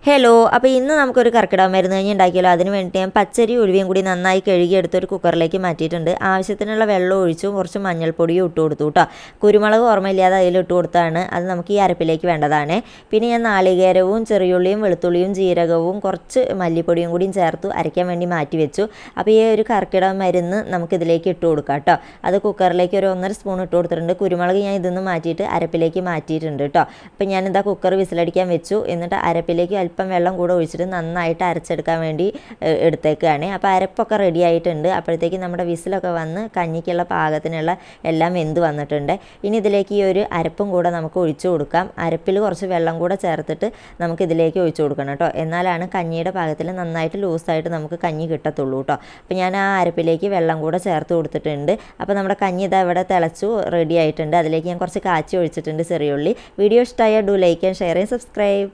Hello, അപ്പോൾ ഇന്ന് നമുക്കൊരു കർക്കിടക മരുന്ന് കഞ്ഞി ഉണ്ടാക്കിയാലോ. അതിന് വേണ്ടി ഞാൻ പച്ചരി ഉലുവയും കൂടി നന്നായി കഴുകിയെടുത്ത് ഒരു കുക്കറിലേക്ക് മാറ്റിയിട്ടുണ്ട്. ആവശ്യത്തിനുള്ള വെള്ളം ഒഴിച്ചു കുറച്ച് മഞ്ഞൾപ്പൊടിയും ഇട്ട് കൊടുത്തു കേട്ടോ. കുരുമുളക് ഓർമ്മയില്ലാതെ അതിലിട്ട് കൊടുത്താണ്. അത് നമുക്ക് ഈ അരപ്പിലേക്ക് വേണ്ടതാണ്. പിന്നെ ഞാൻ നാളികേരവും ചെറിയുള്ളിയും വെളുത്തുള്ളിയും ജീരകവും കുറച്ച് മല്ലിപ്പൊടിയും കൂടിയും ചേർത്തു അരയ്ക്കാൻ വേണ്ടി മാറ്റി വെച്ചു. അപ്പോൾ ഈ ഒരു കർക്കിടക മരുന്ന് നമുക്കിതിലേക്ക് ഇട്ട് കൊടുക്കാം കേട്ടോ. അത് കുക്കറിലേക്ക് ഒരു 1.5 സ്പൂൺ ഇട്ട് കൊടുത്തിട്ടുണ്ട്. കുരുമുളക് ഞാൻ ഇതൊന്ന് മാറ്റിയിട്ട് അരപ്പിലേക്ക് മാറ്റിയിട്ടുണ്ട് കേട്ടോ. അപ്പോൾ ഞാനിതാ കുക്കർ വിസിലടിക്കാൻ വെച്ചു. എന്നിട്ട് അരപ്പിലേക്ക് അല്പം വെള്ളം കൂടെ ഒഴിച്ചിട്ട് നന്നായിട്ട് അരച്ചെടുക്കാൻ വേണ്ടി എടുത്തേക്കാണ്. അപ്പോൾ അരപ്പൊക്കെ റെഡി ആയിട്ടുണ്ട്. അപ്പോഴത്തേക്ക് നമ്മുടെ വിസിലൊക്കെ വന്ന് കഞ്ഞിക്കുള്ള പാകത്തിനുള്ള എല്ലാം വെന്ത് വന്നിട്ടുണ്ട്. ഇനി ഇതിലേക്ക് ഈ ഒരു അരപ്പും കൂടെ നമുക്ക് ഒഴിച്ചു കൊടുക്കാം. അരപ്പിൽ കുറച്ച് വെള്ളം കൂടെ ചേർത്തിട്ട് നമുക്ക് ഇതിലേക്ക് ഒഴിച്ചു കൊടുക്കണം കേട്ടോ. എന്നാലാണ് കഞ്ഞിയുടെ പാകത്തിൽ നന്നായിട്ട് ലൂസായിട്ട് നമുക്ക് കഞ്ഞി കിട്ടത്തുള്ളൂ കേട്ടോ. അപ്പോൾ ഞാൻ ആ അരപ്പിലേക്ക് വെള്ളം കൂടെ ചേർത്ത് കൊടുത്തിട്ടുണ്ട്. അപ്പോൾ നമ്മുടെ കഞ്ഞി ഇതാ ഇവിടെ തിളച്ചു റെഡി ആയിട്ടുണ്ട്. അതിലേക്ക് ഞാൻ കുറച്ച് കാച്ചി ഒഴിച്ചിട്ടുണ്ട് ചെറിയുള്ളി. വീഡിയോ ഇഷ്ടമായാൽ do like and share and subscribe.